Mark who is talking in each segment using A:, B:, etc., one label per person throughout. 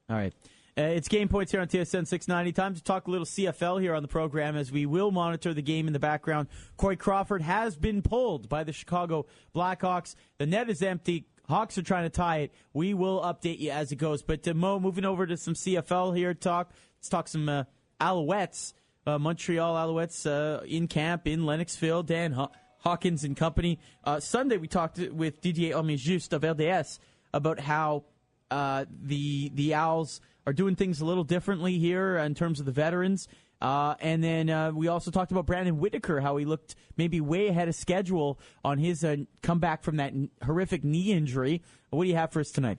A: All right. It's Game Points here on TSN 690. Time to talk a little CFL here on the program as we will monitor the game in the background. Corey Crawford has been pulled by the Chicago Blackhawks. The net is empty. Hawks are trying to tie it. We will update you as it goes. But Mo, moving over to some CFL here talk. Let's talk some Alouettes, Montreal Alouettes in camp in Lennoxville. Dan Hawkins and company. Sunday we talked with Didier Homme-Juste of RDS about how the Owls are doing things a little differently here in terms of the veterans. And then we also talked about Brandon Whitaker, how he looked maybe way ahead of schedule on his comeback from that horrific knee injury. What do you have for us tonight?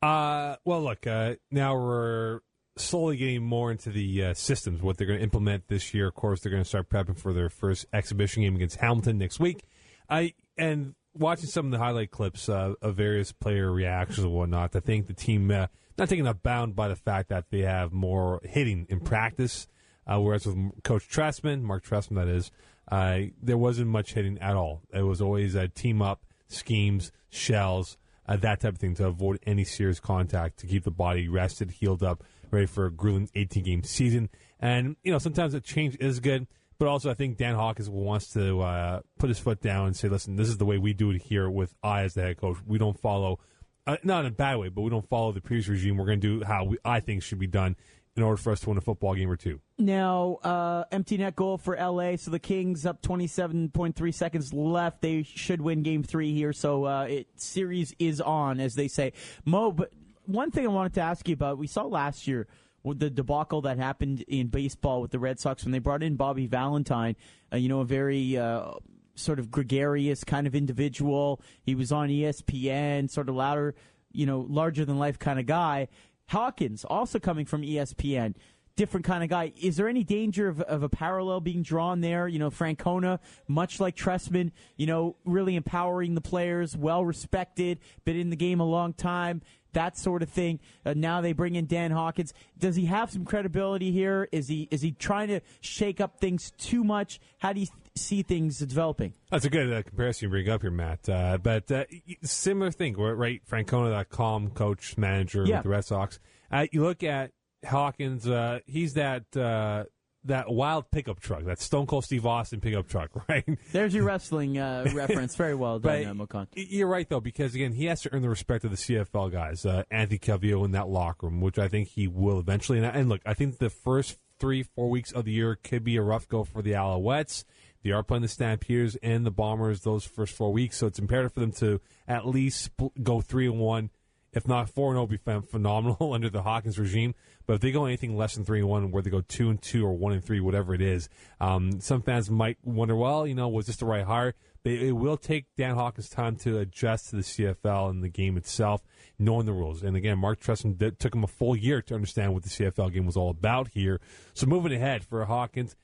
B: Well, look, now we're slowly getting more into the systems, what they're going to implement this year. Of course, they're going to start prepping for their first exhibition game against Hamilton next week. And watching some of the highlight clips of various player reactions and whatnot, I think the team not taking up bound by the fact that they have more hitting in practice, whereas with Coach Trestman, Mark Trestman that is, there wasn't much hitting at all. It was always team up, schemes, shells, that type of thing to avoid any serious contact, to keep the body rested, healed up, ready for a grueling 18-game season. And, sometimes a change is good. But also, I think Dan Hawkins wants to put his foot down and say, listen, this is the way we do it here with I as the head coach. We don't follow, not in a bad way, but we don't follow the previous regime. We're going to do how I think should be done in order for us to win a football game or two.
A: Now, empty net goal for L.A., so the Kings up 27.3 seconds left. They should win Game 3 here, so series is on, as they say. Mo, but one thing I wanted to ask you about, we saw last year, with the debacle that happened in baseball with the Red Sox when they brought in Bobby Valentine, a very sort of gregarious kind of individual. He was on ESPN, sort of louder, larger-than-life kind of guy. Hawkins, also coming from ESPN, different kind of guy. Is there any danger of a parallel being drawn there? Francona, much like Trestman, really empowering the players, well-respected, been in the game a long time, that sort of thing. Now they bring in Dan Hawkins. Does he have some credibility here? Is he trying to shake up things too much? How do you see things developing?
B: That's a good comparison you bring up here, Matt. But similar thing, right? Francona, that calm coach, manager with the Red Sox. You look at Hawkins, he's that wild pickup truck, that Stone Cold Steve Austin pickup truck, right?
A: There's your wrestling reference. Very well done, Moe Khan.
B: You're right, though, because, again, he has to earn the respect of the CFL guys, Anthony Calvillo in that locker room, which I think he will eventually. And look, I think the first 3-4 weeks of the year could be a rough go for the Alouettes. They are playing the Stampeders and the Bombers those first 4 weeks, so it's imperative for them to at least go 3-1. If not 4-0, be phenomenal under the Hawkins regime. But if they go anything less than 3-1, where they go 2-2 or 1-3, whatever it is, some fans might wonder, well, was this the right hire? But it will take Dan Hawkins time to adjust to the CFL and the game itself, knowing the rules. And again, Mark Trestman took him a full year to understand what the CFL game was all about here. So moving ahead for Hawkins,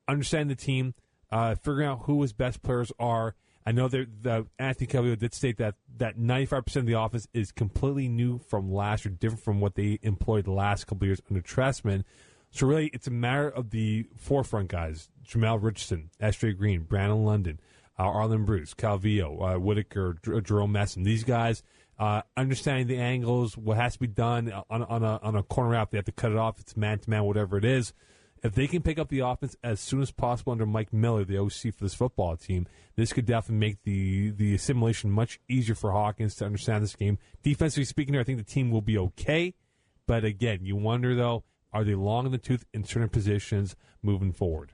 B: understand the team, figuring out who his best players are. I know that Anthony Calvillo did state that 95% of the offense is completely new from last year, different from what they employed the last couple of years under Trestman. So really, it's a matter of the forefront guys: Jamal Richardson, S.J. Green, Brandon London, Arlen Bruce, Calvillo, Whitaker, Jerome Messon. These guys understanding the angles, what has to be done on a corner route. They have to cut it off. It's man to man, whatever it is. If they can pick up the offense as soon as possible under Mike Miller, the OC for this football team, this could definitely make the assimilation much easier for Hawkins to understand this game. Defensively speaking, I think the team will be okay. But again, you wonder, though, are they long in the tooth in certain positions moving forward?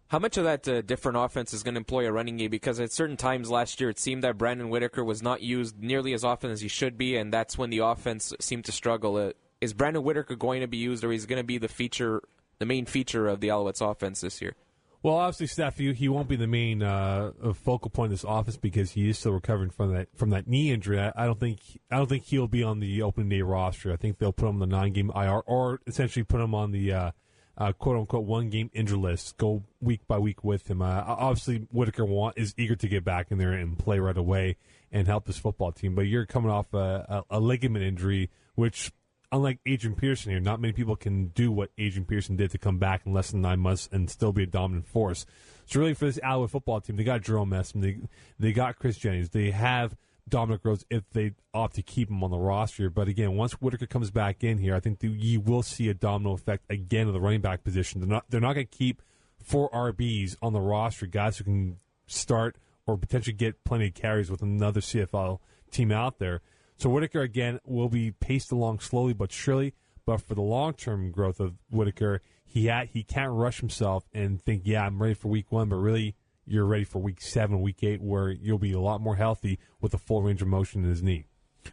C: How much of that different offense is going to employ a running game? Because at certain times last year, it seemed that Brandon Whitaker was not used nearly as often as he should be, and that's when the offense seemed to struggle. Is Brandon Whitaker going to be used, or is he going to be the main feature of the Alouettes offense this year?
B: Well, obviously, Steph, he won't be the main focal point of this offense because he is still recovering from that knee injury. I don't think he'll be on the opening day roster. I think they'll put him on the 9-game IR, or essentially put him on the quote unquote 1-game injury list. Go week by week with him. Obviously, Whitaker is eager to get back in there and play right away and help this football team. But you're coming off a ligament injury, which, unlike Adrian Pearson here, not many people can do what Adrian Pearson did to come back in less than 9 months and still be a dominant force. So really for this Alouette football team, they got Jerome Messon, they got Chris Jennings, they have dominant growth if they opt to keep him on the roster. But again, once Whitaker comes back in here, I think you will see a domino effect again of the running back position. They're not going to keep 4 RBs on the roster, guys who can start or potentially get plenty of carries with another CFL team out there. So Whitaker, again, will be paced along slowly but surely. But for the long-term growth of Whitaker, he can't rush himself and think, yeah, I'm ready for week 1, but really you're ready for week 7, week 8, where you'll be a lot more healthy with a full range of motion in his knee.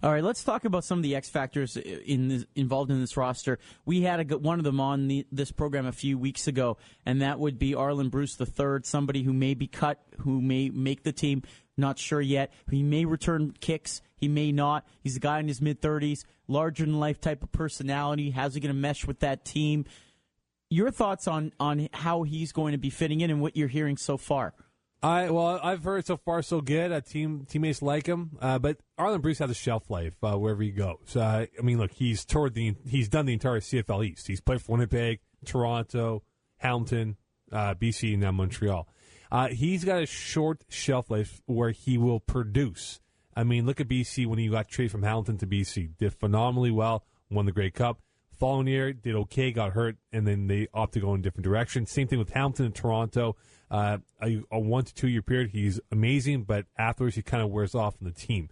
A: All right, let's talk about some of the X factors involved in this roster. We had one of them on this program a few weeks ago, and that would be Arlen Bruce III, somebody who may be cut, who may make the team, not sure yet. He may return kicks, he may not. He's a guy in his mid-30s, larger-than-life type of personality. How's he going to mesh with that team? Your thoughts on how he's going to be fitting in and what you're hearing so far?
B: I've heard so far so good. Teammates like him, but Arlen Bruce has a shelf life wherever he goes. Look, he's done the entire CFL East. He's played for Winnipeg, Toronto, Hamilton, BC, and now Montreal. He's got a short shelf life where he will produce. Look at BC when he got traded from Hamilton to BC. Did phenomenally well, won the Grey Cup. Following year, did okay, got hurt, and then they opted to go in a different direction. Same thing with Hamilton and Toronto. A 1 to 2 year period, he's amazing, but afterwards he kind of wears off on the team.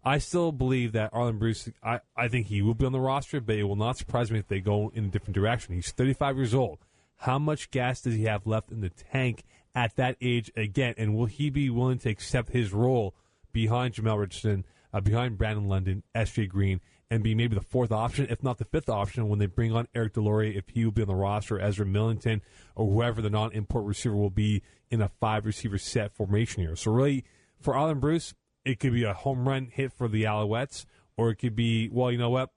B: I still believe that Arlen Bruce, I think he will be on the roster, but it will not surprise me if they go in a different direction. He's 35 years old. How much gas does he have left in the tank at that age again? And will he be willing to accept his role behind Jamel Richardson, behind Brandon London, S.J. Green, and be maybe the 4th option, if not the 5th option, when they bring on Eric Deslauriers, if he will be on the roster, Ezra Millington, or whoever the non-import receiver will be in a 5-receiver set formation here. So really, for Arlen Bruce, it could be a home run hit for the Alouettes, or it could be, well, you know what?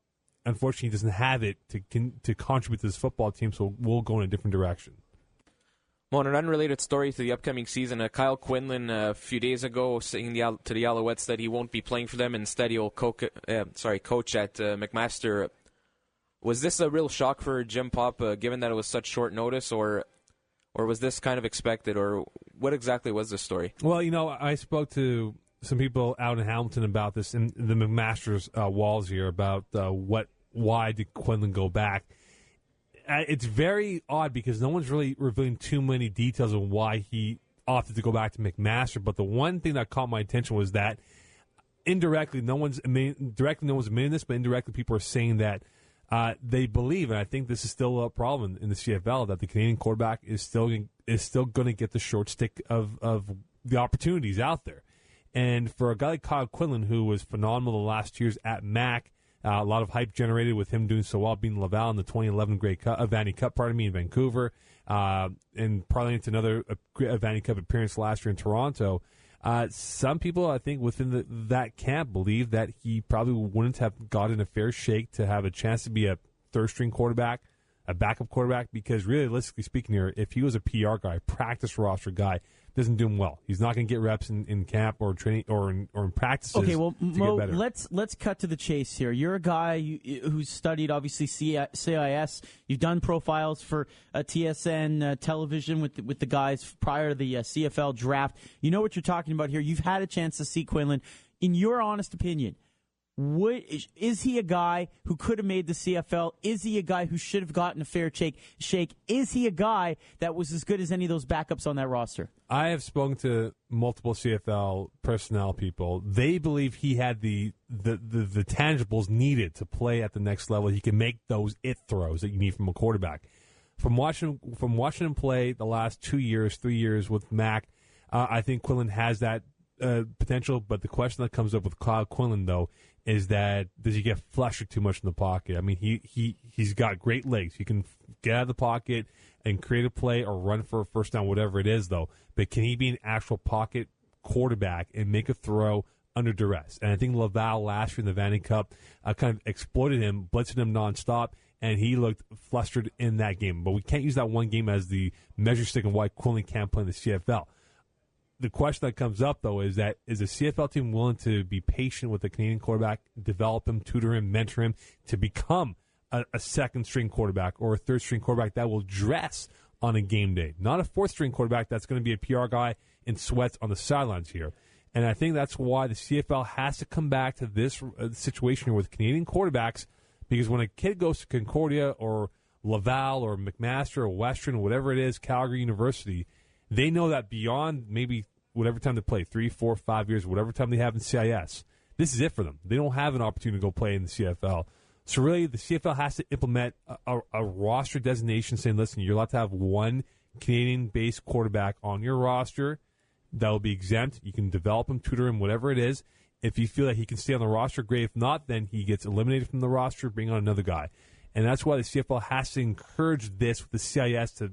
B: Unfortunately, he doesn't have it to contribute to this football team, so we'll go in a different direction.
C: Well, on an unrelated story to the upcoming season, Kyle Quinlan a few days ago saying to the Alouettes that he won't be playing for them. Instead, he'll coach at McMaster. Was this a real shock for Jim Popp, given that it was such short notice, or was this kind of expected, or what exactly was the story?
B: Well, I spoke to some people out in Hamilton about this in the McMaster's walls here about why did Quinlan go back. It's very odd because no one's really revealing too many details on why he opted to go back to McMaster. But the one thing that caught my attention was that directly no one's admitting this, but indirectly people are saying that they believe, and I think this is still a problem in the CFL, that the Canadian quarterback is still going to get the short stick of the opportunities out there. And for a guy like Kyle Quinlan, who was phenomenal the last 2 years at Mac, a lot of hype generated with him doing so well, beating Laval in the 2011 Vanney Cup, in Vancouver, and probably into another Vanney Cup appearance last year in Toronto. Some people, I think, within that camp believe that he probably wouldn't have gotten a fair shake to have a chance to be a third-string quarterback, a backup quarterback, because realistically speaking here, if he was a PR guy, practice roster guy, doesn't do him well. He's not going to get reps in camp or training or in practices.
A: Okay, well, Mo,
B: get better.
A: let's cut to the chase here. You're a guy who's studied obviously CIS. You've done profiles for TSN television with the guys prior to the CFL draft. You know what you're talking about here. You've had a chance to see Quinlan. In your honest opinion, is he a guy who could have made the CFL? Is he a guy who should have gotten a fair shake? Is he a guy that was as good as any of those backups on that roster?
B: I have spoken to multiple CFL personnel people. They believe he had the tangibles needed to play at the next level. He can make those throws that you need from a quarterback. From watching him play the last 2 years, 3 years with Mac, I think Quinlan has that potential. But the question that comes up with Kyle Quinlan, though, is that does he get flustered too much in the pocket? I mean, he's got great legs. He can get out of the pocket and create a play or run for a first down, whatever it is, though. But can he be an actual pocket quarterback and make a throw under duress? And I think Laval last year in the Vanney Cup kind of exploited him, blitzing him nonstop, and he looked flustered in that game. But we can't use that one game as the measure stick of why Quinlan can't play in the CFL. The question that comes up, though, is that is the CFL team willing to be patient with the Canadian quarterback, develop him, tutor him, mentor him to become a second-string quarterback or a third-string quarterback that will dress on a game day, not a fourth-string quarterback that's going to be a PR guy in sweats on the sidelines here. And I think that's why the CFL has to come back to this situation here with Canadian quarterbacks, because when a kid goes to Concordia or Laval or McMaster or Western or whatever it is, Calgary University, they know that beyond maybe whatever time they play, 3, 4, 5 years, whatever time they have in CIS, this is it for them. They don't have an opportunity to go play in the CFL. So really, the CFL has to implement a roster designation saying, listen, you're allowed to have one Canadian-based quarterback on your roster that will be exempt. You can develop him, tutor him, whatever it is. If you feel that he can stay on the roster, great. If not, then he gets eliminated from the roster, bring on another guy. And that's why the CFL has to encourage this with the CIS to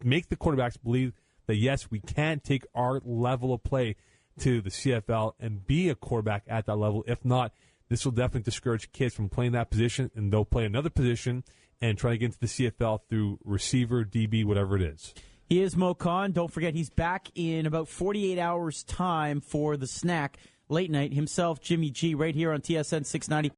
B: make the quarterbacks believe that, yes, we can take our level of play to the CFL and be a quarterback at that level. If not, this will definitely discourage kids from playing that position, and they'll play another position and try to get into the CFL through receiver, DB, whatever it is.
A: He is Moe Khan. Don't forget, he's back in about 48 hours' time for the snack late night. Himself, Jimmy G, right here on TSN 690.